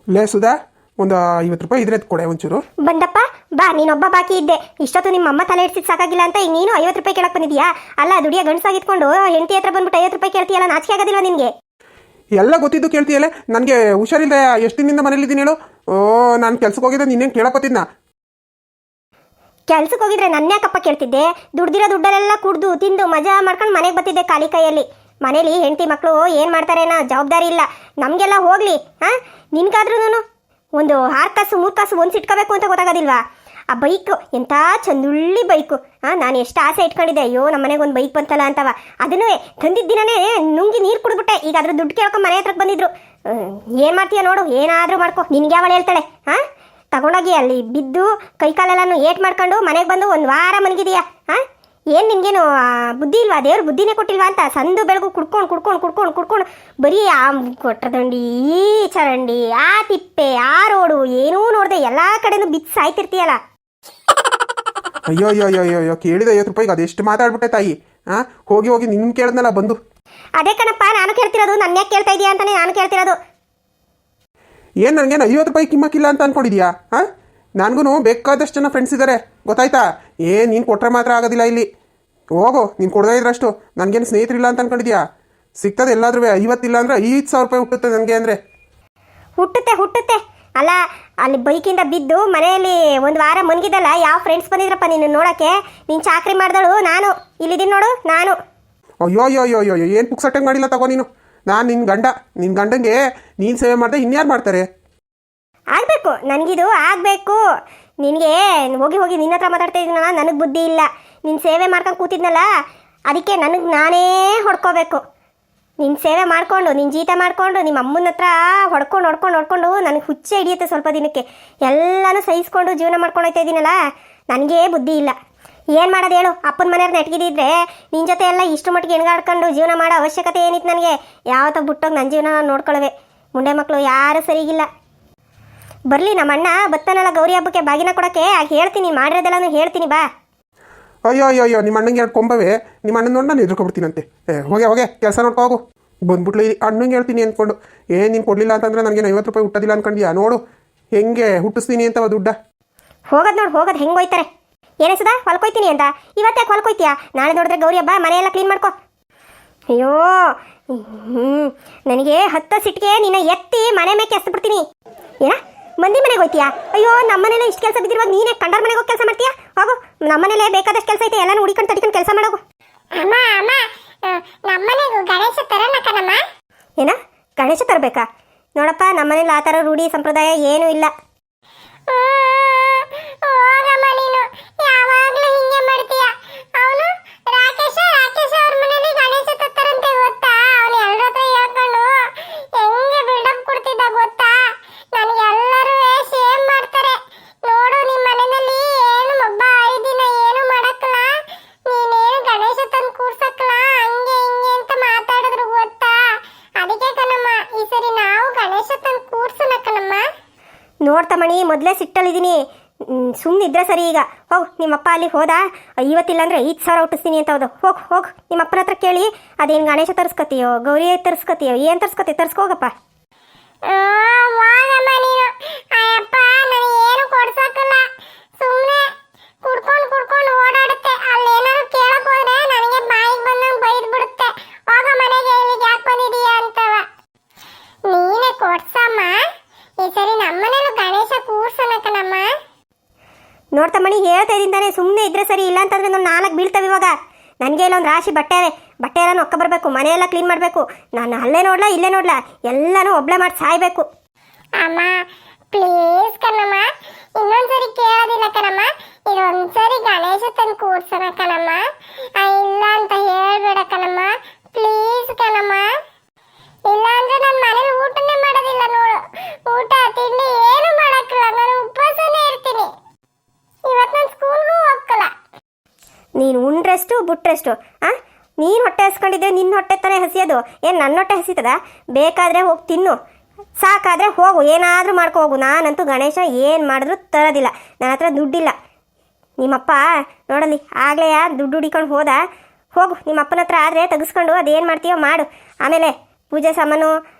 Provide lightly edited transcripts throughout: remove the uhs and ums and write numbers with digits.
ಲೇ ಸುಧಾ, ಒಂದು 50 ರೂಪಾಯಿ ಇದ್ರೆ ಕೊಡೆ ಒಂಚೂರು. ಬಂದಪ್ಪ ಬಾ, ನೀನೊಬ್ಬ ಬಾಕಿ ಇದ್ದೆ. ಇಷ್ಟೊತ್ತು ನಿಮ್ಮ ಅಮ್ಮ ತಲೆ ಇಡ್ಸಿದ್ ಸಾಕಾಗಿಲ್ಲ ಅಂತ ಈಗ ನೀನು 50 ರೂಪಾಯಿ ಕೇಳಕ್ ಬಂದಿದ್ಯಾ? ಅಲ್ಲ, ದುಡಿಯ ಗಂಡಸಾಗಿತ್ಕೊಂಡು ಹೆಂಡತಿ ಹತ್ರ ಬಂದ್ಬಿಟ್ಟು 50 ರೂಪಾಯಿ ಕೇಳ್ತೀಯಲ್ಲ, ನಾಚಿಕೆ ಆಗೋದಿಲ್ವಾ ನಿನ್ಗೆ? ಎಲ್ಲ ಗೊತ್ತಿದ್ದು ಕೇಳ್ತೀಯಲ್ಲ. ನನಗೆ ಹುಷಾರಿಲ್ಲದೆ ಎಷ್ಟು ದಿನದಿಂದ ಮನೇಲಿದ್ದೀನಿ ಹೇಳು. ನಾನು ಕೆಲ್ಸಕ್ಕೆ ಹೋಗಿದ್ದೆ, ನಿನ್ನೇನು ಕೇಳಪ್ಪತ್ತಿದ್ನ? ಕೆಲ್ಸಕ್ಕೆ ಹೋಗಿದ್ರೆ ನನ್ಯಾಕಪ್ಪ ಕೇಳ್ತಿದ್ದೆ? ದುಡ್ದಿರೋ ದುಡ್ಡಲ್ಲೆಲ್ಲ ಕುಡ್ದು ತಿಂದು ಮಜಾ ಮಾಡ್ಕೊಂಡು ಮನೆಗೆ ಬರ್ತಿದ್ದೆ ಖಾಲಿ ಕೈಯಲ್ಲಿ. ಮನೇಲಿ ಹೆಂಡತಿ ಮಕ್ಕಳು ಏನು ಮಾಡ್ತಾರೇನೋ ಜವಾಬ್ದಾರಿ ಇಲ್ಲ. ನಮಗೆಲ್ಲ ಹೋಗ್ಲಿ. ನಿನ್ಗಾದ್ರೂ ಒಂದು 6 ಕಾಸು 3 ಕಾಸು ಒಂದು ಇಟ್ಕೋಬೇಕು ಅಂತ ಗೊತ್ತಾಗೋದಿಲ್ವಾ? ಆ ಬೈಕು ಎಂಥ ಚಂದುಳ್ಳಿ ಬೈಕು. ನಾನು ಎಷ್ಟು ಆಸೆ ಇಟ್ಕೊಂಡಿದ್ದೆ, ಅಯ್ಯೋ ನಮ್ಮ ಮನೆಗೆ ಒಂದು ಬೈಕ್ ಬಂತಲ್ಲ ಅಂತವ. ಅದನ್ನೂ ತಂದಿದ್ದ ದಿನನೇ ನುಂಗಿ ನೀರು ಕುಡಿದ್ಬಿಟ್ಟೆ. ಈಗ ಅದ್ರ ದುಡ್ಡು ಕೇಳ್ಕೊಂಡು ಮನೆ ಹತ್ರಕ್ಕೆ ಬಂದಿದ್ರು. ಏನು ಮಾಡ್ತೀಯ ನೋಡು, ಏನಾದರೂ ಮಾಡ್ಕೊ. ನಿನ್ಗೆ ಯಾವಳು ಹೇಳ್ತಾಳೆ? ತಗೊಂಡೋಗಿ ಅಲ್ಲಿ ಬಿದ್ದು ಕೈಕಾಲೆಲ್ಲನೂ ಏಟ್ ಮಾಡ್ಕೊಂಡು ಮನೆಗೆ ಬಂದು 1 ವಾರ ಮಲಗಿದೀಯಾ? ಏನು ನಿನ್ಗೇನು ಬುದ್ಧಿ ಇಲ್ವಾ? ದೇವ್ರು ಬುದ್ಧಿನೇ ಕೊಟ್ಟಿಲ್ವಾ ಅಂತ ಸಂದು ಬೆಳಗು ಕುಡ್ಕೊಂಡು ಬರೀ ಆ ಕೊಟ್ರದಂಡಿ, ಈ ಚರಂಡಿ, ಆ ತಿಪ್ಪೆ, ಆ ರೋಡು ಏನೂ ನೋಡ್ದೆ ಎಲ್ಲ ಕಡೆನೂ ಬಿದ್ದು ಸಾಯ್ತಿರ್ತೀಯಲ್ಲ. ಅಯ್ಯೋ ಅಯ್ಯೋ ಅಯ್ಯೋ ಅಯ್ಯೋ, ಕೇಳಿದ 50 ರೂಪಾಯಿಗೆ ಅದೆಷ್ಟು ಮಾತಾಡ್ಬಿಟ್ಟೆ ತಾಯಿ. ಹೋಗಿ ನಿನ್ನ ಕೇಳಿದ್ನಲ್ಲ ಬಂದು. ಅದೇ ಕಣಪ್ಪ ನಾನು ಕೇಳ್ತಿರೋದು, ನನ್ನ ಯಾಕೆ ಕೇಳ್ತಾ ಇದೀಯಾ ಅಂತಾನೆ ನಾನು ಕೇಳ್ತಿರೋದು. ಏನು ನನಗೇನು 50 ರೂಪಾಯಿ ಕಿಮ್ಮಕ್ಕಿಲ್ಲ ಅಂತ ಅನ್ಕೊಂಡಿದ್ಯಾ? ನನಗೂ ಬೇಕಾದಷ್ಟು ಜನ ಫ್ರೆಂಡ್ಸ್ ಇದ್ದಾರೆ, ಗೊತ್ತಾಯ್ತಾ? ನೀನು ಕೊಟ್ಟರೆ ಮಾತ್ರ ಆಗೋದಿಲ್ಲ ಇಲ್ಲಿ. ಹೋಗು, ನೀನು ಕೊಡದೇ ಇದ್ರಷ್ಟು. ನನಗೇನು ಸ್ನೇಹಿತರಿಲ್ಲ ಅಂತ ಅನ್ಕೊಂಡಿದ್ಯಾ? ಸಿಗ್ತದೆ ಎಲ್ಲಾದ್ರೂ. 50 ಇಲ್ಲ ಅಂದರೆ 5,000 ರೂಪಾಯಿ ಹುಟ್ಟುತ್ತೆ ನನಗೆ. ಅಂದರೆ ಹುಟ್ಟುತ್ತೆ ಅಲ್ಲ, ಅಲ್ಲಿ ಬೈಕಿಂದ ಬಿದ್ದು ಮನೆಯಲ್ಲಿ 1 ವಾರ ಮನ್ಗಿದ್ದಲ್ಲ. ಯಾವ ಫ್ರೆಂಡ್ಸ್ ಬಂದಿದ್ರಪ್ಪ ನಿನ್ನ ನೋಡೋಕ್ಕೆ? ನೀನು ಚಾಕ್ರಿ ಮಾಡ್ದಳು, ನಾನು ಇಲ್ಲಿದ್ದೀನಿ ನೋಡು. ನಾನು ಅಯ್ಯೋ ಅಯ್ಯೋ ಅಯ್ಯೋ ಅಯ್ಯೋ, ಏನು ಪುಕ್ಸಟ್ಟಂಗೆ ಮಾಡಿಲ್ಲ ತಗೋ ನೀನು. ನಾನು ನಿನ್ನ ಗಂಡಂಗೆ ನೀನು ಸೇವೆ ಮಾಡಿದೆ, ಇನ್ಯಾರು ಮಾಡ್ತಾರೆ? ಆಗಬೇಕು, ನನಗಿದು ಆಗಬೇಕು. ನಿನಗೆ ಹೋಗಿ ನಿನ್ನ ಹತ್ರ ಮಾತಾಡ್ತಾ ಇದ್ದೀನಲ್ಲ, ನನಗೆ ಬುದ್ಧಿ ಇಲ್ಲ. ನಿನ್ನ ಸೇವೆ ಮಾಡ್ಕೊಂಡು ಕೂತಿದ್ನಲ್ಲ, ಅದಕ್ಕೆ ನನಗೆ ನಾನೇ ಹೊಡ್ಕೋಬೇಕು. ನಿನ್ನ ಸೇವೆ ಮಾಡಿಕೊಂಡು ನಿನ್ನ ಜೀತ ಮಾಡಿಕೊಂಡು ನಿಮ್ಮ ಅಮ್ಮನ ಹತ್ರ ಹೊಡ್ಕೊಂಡು ನನಗೆ ಹುಚ್ಚೆ ಹಿಡಿಯುತ್ತೆ ಸ್ವಲ್ಪ ದಿನಕ್ಕೆ. ಎಲ್ಲನೂ ಸಹಿಸ್ಕೊಂಡು ಜೀವನ ಮಾಡ್ಕೊಂಡು ಹೋಗ್ತಾ ಇದ್ದೀನಲ್ಲ, ನನಗೇ ಬುದ್ಧಿ ಇಲ್ಲ. ಏನು ಮಾಡೋದು ಹೇಳು? ಅಪ್ಪನ ಮನೆಯವ್ರನ್ನ ನೆಟ್ಗಿದ್ದಿದ್ರೆ ನಿನ್ನ ಜೊತೆ ಎಲ್ಲ ಇಷ್ಟು ಮಟ್ಟಿಗೆ ಹೆಣ್ಗಾಡ್ಕೊಂಡು ಜೀವನ ಮಾಡೋ ಅವಶ್ಯಕತೆ ಏನಿತ್ತು ನನಗೆ? ಯಾವತ್ತೋ ಬಿಟ್ಟೋಗಿ ನನ್ನ ಜೀವನ ನಾನು ನೋಡ್ಕೊಳ್ಳುವೆ. ಮುಂಡೆ ಮಕ್ಕಳು ಯಾರೂ ಸರಿಗಿಲ್ಲ. ಬರಲಿ, ನಮ್ಮ ಅಣ್ಣ ಬತ್ತನಲ್ಲ ಗೌರಿ ಹಬ್ಬಕ್ಕೆ ಬಾಗಿನ ಕೊಡೋಕ್ಕೆ. ಹೇಳ್ತೀನಿ, ಮಾಡಿರೋದೆಲ್ಲನೂ ಹೇಳ್ತೀನಿ, ಬಾ. ಅಯ್ಯೋ ಅಯ್ಯೋ ಅಯ್ಯೋ, ನಿಮ್ಮ ಅಣ್ಣಂಗೆ 2 ಕೊಂಬವೆ. ನಿಮ್ಮ ಅಣ್ಣನ ನೋಡಿ ನಾನು ಎದುರ್ಕೊಬಿಡ್ತೀನಂತೆ. ಹೋಗೆ ಕೆಲಸ ನೋಡ್ಕೊ ಹೋಗು. ಬಂದ್ಬಿಟ್ಲು ಅಣ್ಣಂಗೆ ಹೇಳ್ತೀನಿ ಅಂದ್ಕೊಂಡು. ನೀನು ಕೊಡಲಿಲ್ಲ ಅಂತಂದರೆ ನನಗೆ 50 ರೂಪಾಯಿ ಹುಟ್ಟೋದಿಲ್ಲ ಅಂದ್ಕೊಂಡಿಯಾ? ನೋಡು ಹೆಂಗೆ ಹುಟ್ಟಿಸ್ತೀನಿ ಅಂತವ ದುಡ್ಡ. ಹೋಗೋದು ಹೆಂಗೆ ಹೋಯ್ತಾರೆ? ಏನಿಸದ ಹೊಲ್ಕೊಯ್ತೀನಿ ಅಂತ ಇವತ್ತೇ ಹೊಲ್ಕೊಯ್ತೀಯಾ? ನಾಳೆ ನೋಡಿದ್ರೆ ಗೌರಿ ಹಬ್ಬ, ಮನೆಯೆಲ್ಲ ಕ್ಲೀನ್ ಮಾಡ್ಕೊ. ಅಯ್ಯೋ ನನಗೆ 10 ಸಿಟ್ಟಿಗೆ ನಿನ್ನ ಎತ್ತಿ ಮನೆ ಮೇಲೆ ಎಸ್ಬಿಡ್ತೀನಿ. ಏನ ಮಂದಿ ಮನೆಗೆ ಹೋಯ್ತೀಯಾ? ಅಯ್ಯೋ, ನಮ್ಮನೇಲೆ ಇಷ್ಟು ಕೆಲಸ ಬಿದ್ದಿರುವಾಗ ನೀನೇ ಕಂಡರ ಮನೆಗೆ ಹೋಗಿ ಕೆಲಸ ಮಾಡ್ತೀಯಾ? ಹೋಗು, ನಮ್ಮನೇಲೆ ಬೇಕಾದಷ್ಟು ಕೆಲಸ ಐತೆ, ಎಲ್ಲಾನು ಹುಡಿಕೊಂಡು ತಡಿಕೊಂಡು ಕೆಲಸ ಮಾಡೋಗು. ನಮ್ಮನೆಗೂ ಗಣೇಶ ತರನಕ್ಕನಮ್ಮ. ಏನ ಗಣೇಶ ತರಬೇಕಾ? ನೋಡಪ್ಪ, ನಮ್ಮನೇಲಿ ಆ ಥರ ರೂಢಿ ಸಂಪ್ರದಾಯ ಏನೂ ಇಲ್ಲ. ಯಾವಾಗಲೂ ಹಿಂಗೆ ಮಾಡ್ತೀಯ. ಅವನು ರಾಕೇಶ ಅವ್ರ ಮನೇಲಿ ಗಣೇಶ ತತ್ತಾರಂತೆ ಗೊತ್ತಾ? ಅವನು ಎಲ್ಲರ ಹತ್ರ ಹೇಳ್ಕೊಂಡು ಹೆಂಗೆ ಬಿಲ್ಡಪ್ ಕೊಡ್ತಿದ್ದ ಗೊತ್ತಾ? ನನಗೆ ಎಲ್ಲರೂ ಸೇಮ್ ಮಾಡ್ತಾರೆ. ನೋಡು, ನಿಮ್ಮ ಮನೆಯಲ್ಲಿ ಏನು ಒಬ್ಬ 5 ದಿನ ಏನು ಮಾಡಕ್ಕಲ್ಲ, ನೀನೇನು ಗಣೇಶ ತಂದು ಕೂರ್ಸಕ್ಕಲ್ಲ, ಹಂಗೆ ಹಿಂಗೆ ಅಂತ ಮಾತಾಡಿದ್ರು ಗೊತ್ತಾ? ಅದಕ್ಕೆ ಕಣಮ್ಮ, ಈ ಸರಿ ನಾವು ಗಣೇಶ ತಂದು ಕೂರ್ಸೋಣ ಕಣಮ್ಮ. ನೋಡ್ತಮ್ಮಣಿ, ಮೊದಲೇ ಸಿಟ್ಟಲ್ಲಿದ್ದೀನಿ. ಸುಮ್ಮನಿದ್ರೆ ಸರಿ. ಈಗ ಹೋಗು, ನಿಮ್ಮಪ್ಪ ಅಲ್ಲಿ ಹೋದ 50 ಇಲ್ಲ ಅಂದರೆ 5,000 ಹುಟ್ಟಿಸ್ತೀನಿ ಅಂತ. ಹೌದು, ಹೋಗು ನಿಮ್ಮ ಅಪ್ಪನ ಹತ್ರ ಕೇಳಿ. ಅದೇನು ಗಣೇಶ ತರಿಸ್ಕೊತೀಯೋ, ಗೌರಿ ತರಿಸ್ಕೊತೀಯೋ, ಏನು ತರಿಸ್ಕೋಗಪ್ಪ. ಏನು ಕೊಡ್ಸಕ್ಕಲ್ಲ, ಸುಮ್ಮನೆ ಕುಡ್ಕೊಂಡು ಓಡಾಡುತ್ತೆ. ಅಲ್ಲೇನಾದ್ರು ಕೇಳಕ್ ಹೋದ್ರೆ ನನಗೆ ಬಾಯಿಗೆ ಬಂದಂಗೆ ಬೈದ್ ಬಿಡುತ್ತೆ. ಹೋಗ ಮನೆಗೆ, ಇಲ್ಲಿಗೆ ಯಾಕೆ ಬಂದಿದೀಯಾ ಅಂತವ. ನೀನೇ ಕೊಡ್ಸಮ್ಮ. ಈ ಸರಿ ನಮ್ಮನೇಲೂ ಗಣೇಶ ಕೂರ್ಸೋಣಕ್ಕನಮ್ಮ. ನೋಡ್ತಮ್ಮಣಿ, ಹೇಳ್ತಾ ಇದ್ದಾನೆ, ಸುಮ್ಮನೆ ಇದ್ರೆ ಸರಿ. ಇಲ್ಲ ಅಂತಂದ್ರೆ ನಾನು 4 ಬೀಳ್ತವೆ ಇವಾಗ. ನನಗೆ ಇಲ್ಲೊಂದು ರಾಶಿ ಬಟ್ಟೆ ಎಲ್ಲ ನೊಕ್ಕ ಬರಬೇಕು, ಮನೆಯೆಲ್ಲ ಕ್ಲೀನ್ ಮಾಡಬೇಕು. ನಾನು ಅಲ್ಲೇ ನೋಡ್ಲಾ ಇಲ್ಲೇ ನೋಡ್ಲಾ, ಎಲ್ಲನೂ ಒಬ್ಳೆ ಮಾಡಿ ಸಾಯ್ಬೇಕು. ಅಮ್ಮ ಪ್ಲೀಸ್ ಕಣಮ್ಮ, ಇನ್ನೊಂದ್ಸರಿ ಕೇಳೋದಿಲ್ಲ ಕಣಮ್ಮ. ಇದೊಂದ್ಸರಿ ಗಣೇಶ ತಂದು ಕೂರ್ಸೋಣ ಕಣಮ್ಮ. ಇಲ್ಲ ಅಂತ ಹೇಳ್ಬೇಡ ಕಣಮ್ಮ, ಪ್ಲೀಸ್ ಕಣಮ್ಮ. ಇಲ್ಲ ಅಂದ್ರೆ ನನ್ನ ಮನೇಲಿ ಊಟನೇ ಮಾಡೋದಿಲ್ಲ ನೋಡು. ಊಟ ತಿಂಡಿ ಏನು ಮಾಡಕ್ಕಿಲ್ಲ, ನಾನು ಉಪವಾಸನೇ ಇರ್ತೀನಿ. ಇವತ್ತು ನಾನು ಸ್ಕೂಲ್ಗೂ ಹೋಗಲ್ಲ. ನೀನು ಉಂಡ್ರೆಷ್ಟು ಬಿಟ್ರೆಷ್ಟು? ನೀನು ಹೊಟ್ಟೆ ಹಸ್ಕೊಂಡಿದ್ದೆ, ನಿನ್ನ ಹೊಟ್ಟೆ ತಾನೇ ಹಸಿಯೋದು. ಏನು ನನ್ನ ಹೊಟ್ಟೆ ಹಸಿತದ? ಬೇಕಾದರೆ ಹೋಗಿ ತಿನ್ನು, ಸಾಕಾದರೆ ಹೋಗು, ಏನಾದರೂ ಮಾಡ್ಕೊ ಹೋಗು. ನಾನಂತೂ ಗಣೇಶ ಏನು ಮಾಡಿದ್ರು ತರೋದಿಲ್ಲ. ನನ್ನ ಹತ್ರ ದುಡ್ಡಿಲ್ಲ. ನಿಮ್ಮಪ್ಪ ನೋಡಲಿ ಆಗಲೇ ದುಡ್ಡು ಹುಡಿಕೊಂಡು ಹೋದ. ಹೋಗು, ನಿಮ್ಮ ಅಪ್ಪನ ಹತ್ರ ಆದರೆ ತೆಗೆಸ್ಕೊಂಡು ಅದೇನು ಮಾಡ್ತೀಯೋ ಮಾಡು. ಆಮೇಲೆ ಪೂಜೆ ಸಾಮಾನು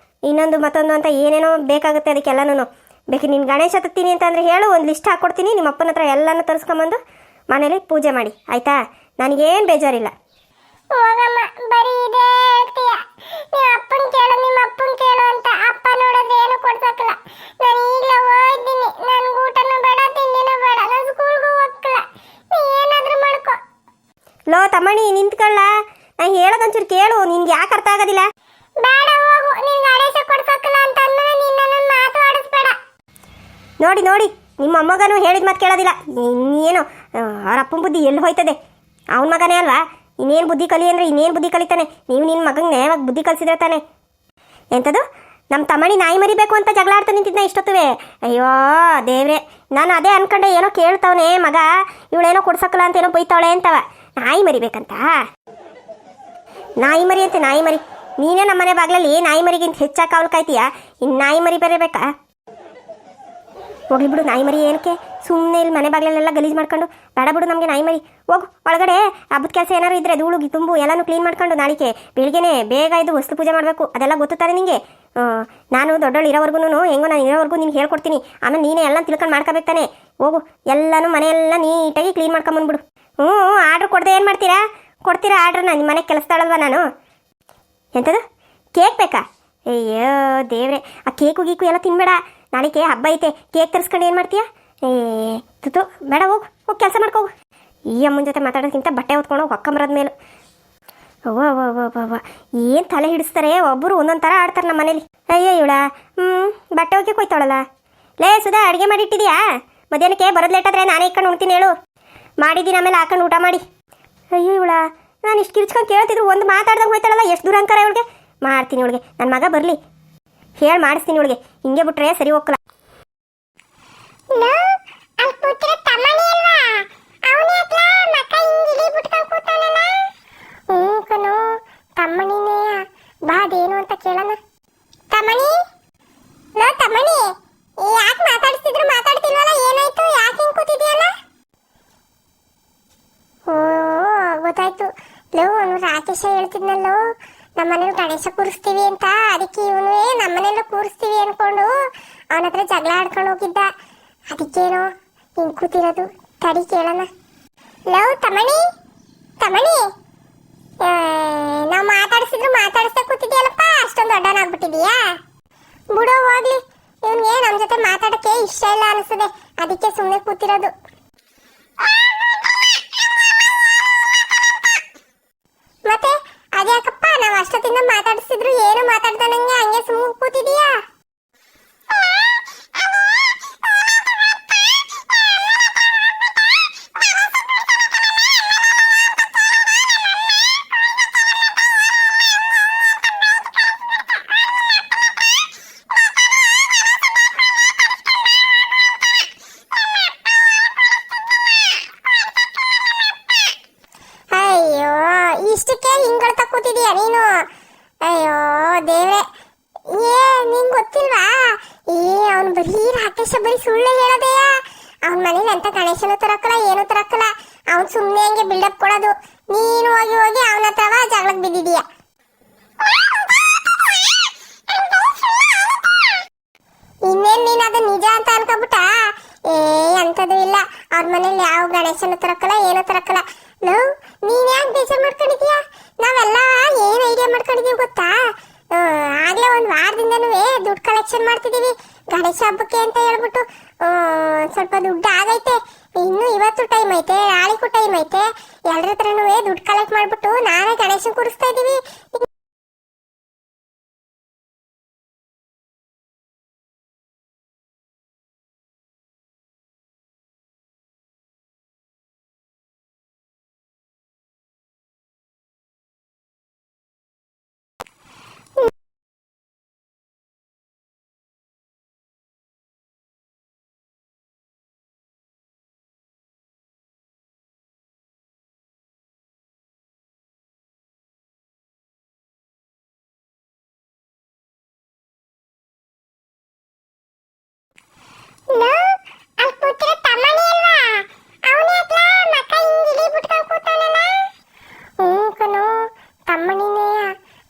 ಇನ್ನೊಂದು ಮತ್ತೊಂದು ಅಂತ ಏನೇನೋ ಬೇಕಾಗುತ್ತೆ ಅದಕ್ಕೆಲ್ಲನೂ. ಬೇಕು ನೀನು ಗಣೇಶ ತತ್ತೀನಿ ಅಂತಂದರೆ ಹೇಳು, ಒಂದು ಲಿಸ್ಟ್ ಹಾಕ್ಕೊಡ್ತೀನಿ. ನಿಮ್ಮ ಅಪ್ಪನ ಹತ್ರ ಎಲ್ಲನೂ ತರಿಸ್ಕೊಂಬಂದು ಮನೇಲಿ ಪೂಜೆ ಮಾಡಿ, ಆಯಿತಾ? ನನಗೇನು ಬೇಜಾರಿಲ್ಲ. ಹೋಗಮ್ಮ, ಬರೀ ಇದೇ ಹೇಳ್ತೀಯ. ನಿಮ್ಮ ಅಪ್ಪನ್ ಕೇಳು, ನಿಮ್ಮ ಅಪ್ಪನ್ ಕೇಳು ಅಂತ. ಅಪ್ಪ ನೋಡಿದ್ರೆ ಏನು ಕೊಡ್ಸಕ್ಕಲ್ಲ. ನಾನು ಈಗಲೇ ಹೋಗಿದ್ದೀನಿ. ನನ್ಗೆ ಊಟನೂ ಬೇಡ, ತಿಂಡಿನೂ ಬೇಡ. ನಾನು ಸ್ಕೂಲ್ಗೂ ಹೋಗಲ್ಲ. ನೀ ಏನಾದ್ರೂ ಮಾಡ್ಕೊ. ಲೋ ತಮ್ಮಣಿ, ನಿಂತ್ಕೊಳ್ಳ. ನಾನು ಹೇಳೋದೊಂಚೂರು ಕೇಳು. ನಿನ್ಗೆ ಯಾಕೆ ಅರ್ಥ ಆಗೋದಿಲ್ಲ? ಬೇಡ, ಹೋಗು. ನೀನ್ ಗಣೇಶ ಕೊಡ್ಸಕ್ಕಲ್ಲ ಅಂತ ಅಂದ್ಮೇಲೆ ನೀನ್ ನನ್ನನ್ನು ಮಾತು ಆಡಿಸ್ಬೇಡ. ನೋಡಿ ನೋಡಿ, ನಿಮ್ಮ ಅಮ್ಮಗನೂ ಹೇಳಿದ ಮಾತು ಕೇಳೋದಿಲ್ಲ. ಇನ್ನೇನು ಅವ್ರ ಅಪ್ಪನ ಬುದ್ಧಿ ಎಲ್ಲಿ ಹೋಯ್ತದೆ? ಅವನ ಮಗನೇ ಅಲ್ವಾ? ಇನ್ನೇನು ಬುದ್ಧಿ ಕಲಿ ಅಂದರೆ ಇನ್ನೇನು ಬುದ್ಧಿ ಕಲಿತಾನೆ? ನೀವು ನಿನ್ನ ಮಗಂಗೆ ನೇವಾಗ ಬುದ್ಧಿ ಕಲಿಸಿದ್ರೆ ತಾನೆ. ಎಂಥದ್ದು ನಮ್ಮ ತಮ್ಮಣಿ ನಾಯಿ ಮರಿಬೇಕು ಅಂತ ಜಗಳ ಆಡ್ತಾ ನಿಂತಿದ್ನ ಇಷ್ಟೊತ್ತುವೆ? ಅಯ್ಯೋ ದೇವ್ರೆ, ನಾನು ಅದೇ ಅನ್ಕೊಂಡೆ, ಏನೋ ಕೇಳ್ತಾವನೆ ಮಗ, ಇವಳೇನೋ ಕೊಡ್ಸಕ್ಕಲ್ಲ ಅಂತ ಏನೋ ಬೈತಾವಳೆ ಅಂತವ. ನಾಯಿ ಮರಿಬೇಕಂತ? ನಾಯಿ ಮರಿ ಅಂತೆ, ನಾಯಿ ಮರಿ. ನೀನೇ ನಮ್ಮನೆ ಬಾಗ್ಲಲ್ಲಿ ನಾಯಿ ಮರಿಗಿಂತ ಹೆಚ್ಚಾಗಿ ಕಾವಲು ಕಾಯ್ತೀಯ, ಇನ್ನು ನಾಯಿ ಮರಿ ಬರಬೇಕಾ? ಹೋಗ್ಲಿ ಬಿಡು, ನಾಯಿ ಮರಿ ಏನಕ್ಕೆ ಸುಮ್ಮನೆ ಇಲ್ಲಿ ಮನೆ ಬಾಗ್ಲಲ್ಲೆಲ್ಲ ಗಲೀಜು ಮಾಡ್ಕೊಂಡು. ಬೇಡ ಬಿಡು ನಮಗೆ ನಾಯಿ ಮರಿ. ಹೋಗು ಒಳಗಡೆ. ಹಬ್ಬದ ಕೆಲಸ ಏನಾರು ಇದ್ದರೆ ಧೂಳು ತುಂಬು ಎಲ್ಲನೂ ಕ್ಲೀನ್ ಮಾಡ್ಕೊಂಡು ನಾಳಿಕೆ ಬೆಳಿಗ್ಗೆನೆ ಬೇಗ ಇದು ವಸ್ತು ಪೂಜೆ ಮಾಡಬೇಕು. ಅದೆಲ್ಲ ಗೊತ್ತುತ್ತಾರೆ ನಿನಗೆ? ನಾನು ದೊಡ್ಡವಳು ಇರೋವರೆಗೂ ಹೆಂಗೋ ನಾನು ಇರೋವರೆಗೂ ನೀನು ಹೇಳ್ಕೊಡ್ತೀನಿ. ಆಮೇಲೆ ನೀನೇ ಎಲ್ಲ ತಿಳ್ಕೊಂಡು ಮಾಡ್ಕೋಬೇಕು ತಾನೆ. ಹೋಗು, ಎಲ್ಲನೂ ಮನೆಯೆಲ್ಲ ನೀಟಾಗಿ ಕ್ಲೀನ್ ಮಾಡ್ಕೊಂಬಂದ್ಬಿಡು. ಆರ್ಡ್ರ್ ಕೊಡದೆ ಏನು ಮಾಡ್ತೀರಾ? ಕೊಡ್ತೀರಾ ಆರ್ಡ್ರನ್ನ? ನಿಮ್ಮ ಮನೆಗೆ ಕೆಲಸದಾಳಲ್ವ ನಾನು? ಎಂಥದ್ದು ಕೇಕ್ ಬೇಕಾ? ಅಯ್ಯೋ ದೇವ್ರೆ, ಆ ಕೇಕು ಗೀಕು ಎಲ್ಲ ತಿನ್ಬೇಡ. ನಾಳೆಗೆ ಹಬ್ಬ ಐತೆ, ಕೇಕ್ ತರಿಸ್ಕೊಂಡು ಏನು ಮಾಡ್ತೀಯಾ? ತುತು ಬೇಡ, ಹೋಗು ಹೋಗಿ ಕೆಲಸ ಮಾಡ್ಕೋಗು. ಈ ಅಮ್ಮನ ಜೊತೆ ಮಾತಾಡೋದಕ್ಕಿಂತ ಬಟ್ಟೆ ಹೊತ್ಕೊಂಡು ಹೋಗಿ ಹೊಕ್ಕಂಬರೋದ ಮೇಲೆ. ಅವ್ವ ಏನು ತಲೆ ಹಿಡಿಸ್ತಾರೆ ಒಬ್ಬರು ಒಂದೊಂದು ಥರ ಆಡ್ತಾರೆ ನಮ್ಮ ಮನೇಲಿ. ಅಯ್ಯೋ ಇವಳ ಬಟ್ಟೆ ಹೋಗಿ ಕೊಯ್ತಾಳಲ್ಲ. ಲೇ ಸುಧಾ, ಅಡುಗೆ ಮಾಡಿಟ್ಟಿದ್ಯಾ? ಮಧ್ಯಾಹ್ನಕ್ಕೆ ಬರೋದು ಲೇಟಾದರೆ ನಾನೇ ಇಟ್ಕೊಂಡು ಉಣ್ತೀನಿ ಹೇಳು. ಮಾಡಿದ್ದೀನಿ, ಆಮೇಲೆ ಹಾಕೊಂಡು ಊಟ ಮಾಡಿ. ಅಯ್ಯೋ ಇವಳ, ನಾನು ಇಷ್ಟು ಕಿರ್ಚ್ಕೊಂಡು ಕೇಳ್ತಿದ್ರು ಒಂದು ಮಾತಾಡ್ದಂಗೆ ಹೋಯ್ತಾಳಲ್ಲ. ಎಷ್ಟು ದೂರ ಅಂಕಾರ ಇವಳಿಗೆ. ಮಾಡ್ತೀನಿ ಇವಳಿಗೆ, ನನ್ನ ಮಗ ಬರಲಿ ಹೇಳಿ ಮಾಡಿಸ್ತೀನಿ ಇವಳಿಗೆ. ಹಿಂಗೆ ಬಿಟ್ರೆ ಸರಿ ಹೋಗಲ್ಲ. ಬಾದೇನು ಅಂತ ಕೇಳೋಣ. ತಮ್ಮಣಿ, ಲೋ ತಮ್ಮಣಿ, ಯಾಕೆ ಮಾತಾಡ್ತಿದ್ರು ಮಾತಾಡ್ತಿಲ್ವಲ್ಲ? ಏನಾಯ್ತು? ಯಾಕೆ ಹಿಂಗ್ ಕೂತಿದ್ಯಲ್ಲ? ಓ ಗೊತ್ತಾಯ್ತು. ಲೋ ಅವನು ರಾಕೇಶ ಹೇಳ್ತಿದ್ನಲ್ಲೋ, ನಮ್ಮನೇಲಿ ಗಣೇಶ ಕೂರಿಸ್ತೀವಿ ಅಂತ. ಅದಕ್ಕೆ ಇವನು ನಮ್ಮನೆಲ್ಲ ಕೂರಿಸ್ತೀವಿ ಅನ್ಕೊಂಡು ಅವನ ಹತ್ರ ಜಗಳ ಆಡ್ಕೊಂಡು ಹೋಗಿದ್ದ. ಅದಕ್ಕೇನೋ ಹಿಂಗ್ ಕೂತಿರೋದು. ತಡಿ ಕೇಳೋಣ. ಲವ್ ತಮ್ಮಣಿ, ತಮ್ಮಣಿ, ನಾವು ಮಾತಾಡಿಸಿದ್ರು ಮಾತಾಡಿಸ್ತಾ ಕೂತಿದ್ಯಲ್ಲಪ್ಪ. ಅಷ್ಟೊಂದು ದೊಡ್ಡವನಾಗ್ಬಿಟ್ಟಿದೀಯಾ? ಬಿಡೋ ಹೋಗ್ಲಿ. ಇವನ್ಗೆ ನಮ್ಮ ಜೊತೆ ಮಾತಾಡಕ್ಕೆ ಇಷ್ಟ ಇಲ್ಲ ಅನಿಸ್ತದೆ, ಅದಕ್ಕೆ ಸುಮ್ಮನೆ ಕೂತಿರೋದು. ಮತ್ತೆ ಅದ್ಯಾಕಪ್ಪ ನಾವು ಅಷ್ಟೊತ್ತಿಂದ ಮಾತಾಡಿಸಿದ್ರು ಏನು ಮಾತಾಡ್ತಾನಂಗೆ ಹಂಗೆ ಸುಮ್ಮನೆ ಕೂತಿದೀಯಾ? ಇಷ್ಟಕ್ಕೆ ಹಿಂಗಳ್ತಾ ಕೂತಿದೀಯ ನೀನು? ಅಯ್ಯೋ ದೇವ್ರೆ, ನಿಂಗೆ ಗೊತ್ತಿಲ್ವಾ? ಅವ್ನು ಬರೀ ರಾಕೇಶ ಬರೀ ಸುಳ್ಳು ಹೇಳೋದೆಯ. ಅವನ ಮನೇಲಿ ಅಂತ ಗಣೇಶನು ತರಕ್ಕಲ್ಲ, ಏನು ತರಕ್ಕಲ್ಲ. ಅವ್ನು ಸುಮ್ಮನೆ ಹಂಗೆ ಬಿಲ್ಡಪ್ ಕೊಡೋದು. ನೀನು ಹೋಗಿ ಹೋಗಿ ಅವನ ಹತ್ರವ ಜಗಳಕ್ಕೆ ಬಿದ್ದಿದೀಯ. ಇನ್ನೇನು ನೀನು ಅದು ನಿಜ ಅಂತ ಅನ್ಕೊಬಿಟ್ಟ? ಅಂತದು ಇಲ್ಲ. ಅವ್ರ ಮನೇಲಿ ಯಾವ ಗಣೇಶನು ತರಕ್ಕಲ್ಲ, ಏನು ತರಕ್ಕಲ್ಲ. ಲವ್, ನೀನ್ ಯಾಕೆ ಬೇಜಾರು ಮಾಡ್ಕೊಂಡಿದ್ಯಾ? ನಾವೆಲ್ಲ ಏನ್ ಐಡಿಯಾ ಮಾಡ್ಕೊಂಡಿದೀವಿ ಗೊತ್ತಾ? ಆಗ್ಲೇ ಒಂದು ವಾರದಿಂದನೂ ದುಡ್ಡು ಕಲೆಕ್ಷನ್ ಮಾಡ್ತಿದೀವಿ ಗಣೇಶ ಹಬ್ಬಕ್ಕೆ ಅಂತ ಹೇಳ್ಬಿಟ್ಟು. ಸ್ವಲ್ಪ ದುಡ್ಡು ಆಗೈತೆ. ಇನ್ನು ಇವತ್ತು ಟೈಮ್ ಐತೆ, ನಾಳೆಗೂ ಟೈಮ್ ಐತೆ. ಎಲ್ಲರ ಹತ್ರನೂ ದುಡ್ಡು ಕಲೆಕ್ಟ್ ಮಾಡ್ಬಿಟ್ಟು ನಾವೇ ಗಣೇಶನ್ ಕೂರಿಸ್ತಾ ಇದೀವಿ.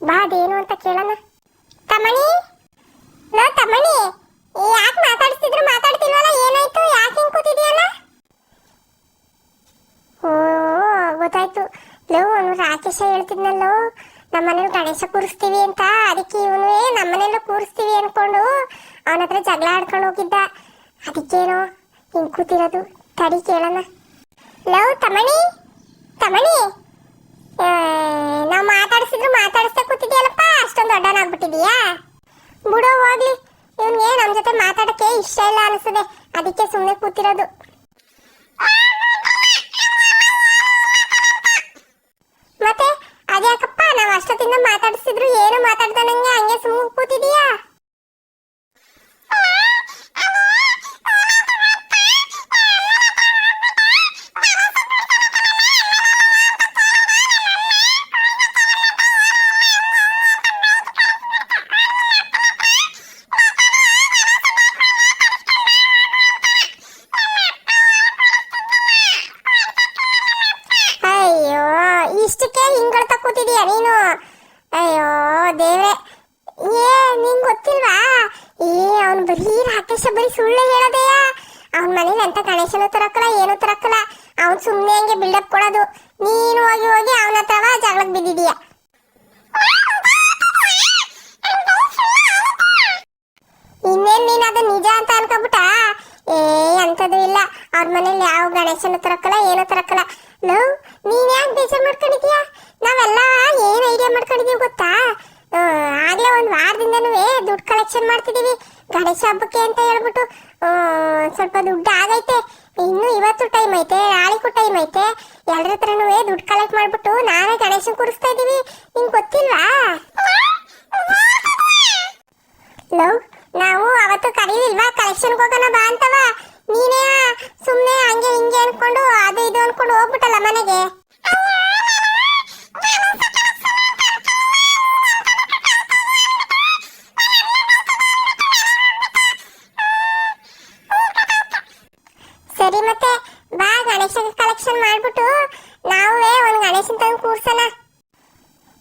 ಬಾದೇನು ಅಂತ ಕೇಳೋಣ. ತಮ್ಮಣಿ, ಗಣೇಶ ಹೇಳ್ತಿದ್ನಲ್ಲೋ ನಮ್ಮನೇಲಿ ಗಣೇಶ ಕೂರಿಸ್ತೀವಿ ಅಂತ, ಅದಕ್ಕೆ ಇವನು ನಮ್ಮನೆಲ್ಲ ಕೂರಿಸ್ತೀವಿ ಅನ್ಕೊಂಡು ಅವನ ಹತ್ರ ಜಗಳ ಆಡ್ಕೊಂಡು ಹೋಗಿದ್ದ. ಅದಕ್ಕೇನೋ ಹಿಂಗ್ ಕೂತಿರೋದು. ತಡಿ ಕೇಳೋಣ. ಲವ್ ತಮಣಿ ತಮಣಿ, ನಾವು ಮಾತಾಡಿಸ್ತಾ ಕೂತಿದ್ಯಲ್ಲಪ್ಪ, ಅಷ್ಟೊಂದು ದೊಡ್ಡನಾಗ್ಬಿಟ್ಟಿದೀಯಾ? ಬಿಡೋ ಹೋಗ್ಲಿ, ಇವನ್ಗೆ ನಮ್ಮ ಜೊತೆ ಮಾತಾಡಕ್ಕೆ ಇಷ್ಟ ಇಲ್ಲ ಅನಿಸ್ತದೆ, ಅದಕ್ಕೆ ಸುಮ್ಮನೆ ಕೂತಿರೋದು. ಮತ್ತೆ ಅದ್ಯಾಕಪ್ಪ ನಾವು ಅಷ್ಟೊತ್ತಿಂದ ಮಾತಾಡಿಸಿದ್ರು ಏನು ಮಾತಾಡ್ದಾನಂಗೆ ಹಂಗೆ ಸುಮ್ಮನೆ ಕೂತಿದೀಯಾ? ಇಷ್ಟಕ್ಕೆ ಹಿಂಗಳ್ತಾ ಕೂತಿದೀಯ ನೀನು? ಅಯ್ಯೋ ದೇವ್ರೆ, ನಿಂಗ್ ಗೊತ್ತಿಲ್ವಾ? ಅವ್ನು ಬರೀ ರಾಕೇಶ ಬರೀ ಸುಳ್ಳು ಹೇಳೋದೆಯ. ಅವನ ಮನೇಲಿ ಅಂತ ಗಣೇಶನು ತರಕಲ್ಲ, ಏನು ತರಕಲ್ಲ. ಅವ್ನು ಸುಮ್ಮನೆ ಹಂಗೆ ಬಿಲ್ಡಪ್ ಕೊಡೋದು. ನೀನು ಹೋಗಿ ಹೋಗಿ ಅವನ ಹತ್ರವ ಜಗಳಕ್ಕೆ ಬಿದ್ದಿದೀಯ. ಇನ್ನೇನ್ ನೀನ್ ಅದು ನಿಜ ಅಂತ ಅನ್ಕೊಬಿಟ್ಟ? ಅಂತದು ಇಲ್ಲ, ಅವ್ರ ಮನೇಲಿ ಯಾವ ಗಣೇಶನು ತರಕಲ್ಲ, ಏನು ತರಕಲ್ಲ. ಲವ್, ನೀನ್ ಯಾಕೆ ಬೇಜಾರು ಮಾಡ್ಕೊಂಡಿದ್ಯಾ? ನಾವೆಲ್ಲ ಏನ್ ಐಡಿಯಾ ಮಾಡ್ಕೊಂಡಿದೀವಿ ಗೊತ್ತಾ? ಆಗ್ಲೇ ಒಂದ್ ವಾರದಿಂದನೂ ದುಡ್ಡು ಕಲೆಕ್ಷನ್ ಮಾಡ್ತಿದೀವಿ ಗಣೇಶ ಹಬ್ಬಕ್ಕೆ ಅಂತ ಹೇಳ್ಬಿಟ್ಟು. ಸ್ವಲ್ಪ ದುಡ್ಡು ಆಗೈತೆ, ಇನ್ನು ಇವತ್ತು ಟೈಮ್ ಐತೆ, ನಾಳೆಗೂ ಟೈಮ್ ಐತೆ. ಎಲ್ಲರ ಹತ್ರನೂ ದುಡ್ಡು ಕಲೆಕ್ಟ್ ಮಾಡ್ಬಿಟ್ಟು ನಾವೇ ಗಣೇಶನ್ ಕೂರಿಸ್ತಾ ಇದೀವಿ. ನಿಂಗೆ ಗೊತ್ತಿಲ್ವಾ? ಲವ್, ನಾವು ಅವತ್ತು ಕರೀಲಿಲ್ವಾ ಕಲೆಕ್ಷನ್ಗೆ ಹೋಗೋಣ ಬಾ ಅಂತವ? ನೀನೇ ಸುಮ್ಮನೆ ಹಂಗೆ ಹಿಂಗೆ ಅನ್ಕೊಂಡು ಅದು ಇದು ಅನ್ಕೊಂಡು ಹೋಗ್ಬಿಟ್ಟಲ್ಲ ಮನೆಗೆ. ಸರಿ ಮತ್ತೆ ಬಾ, ಗಣೇಶ ಕಲೆಕ್ಷನ್ ಮಾಡ್ಬಿಟ್ಟು ನಾವೇ ಒಂದು ಗಣೇಶನ್ ತಂದು ಕೂರ್ಸೋಣ.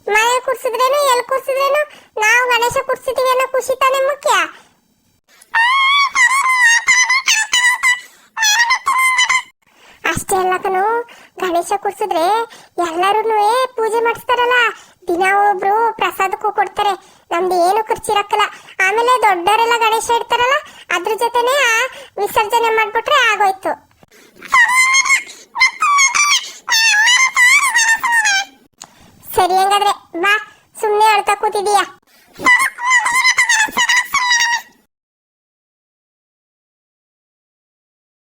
ಮನೆ ಕೂರ್ಸಿದ್ರೇನು ಎಲ್ಲಿ ಕೂರ್ಸಿದ್ರೇನು ನಾವು ಗಣೇಶ ಕೂರ್ಸಿದೀವಿ ಅನ್ನೋ ಖುಷಿ ತಾನೇ ಮುಖ್ಯ. ಅಷ್ಟೇ ಅಲ್ಲ ಕಣೋ, ಗಣೇಶ ಕೂರ್ಸಿದ್ರೆ ಎಲ್ಲರೂ ಪೂಜೆ ಮಾಡಿಸ್ತಾರಲ್ಲ, ದಿನ ಒಬ್ರು ಪ್ರಸಾದಕ್ಕೂ ಕೊಡ್ತಾರೆ. ನಮ್ದು ಏನು ಖರ್ಚಿರಕ್ಕಲ್ಲ. ಆಮೇಲೆ ದೊಡ್ಡವರೆಲ್ಲ ಗಣೇಶ ಇಡ್ತಾರಲ್ಲ, ಅದ್ರ ಜೊತೆನೆ ವಿಸರ್ಜನೆ ಮಾಡ್ಬಿಟ್ರೆ ಆಗೋಯ್ತು. ಸರಿ, ಹಂಗಾದ್ರೆ ಬಾ, ಸುಮ್ಮನೆ ಅಳ್ತಾ ಕೂತಿದೀಯಾ?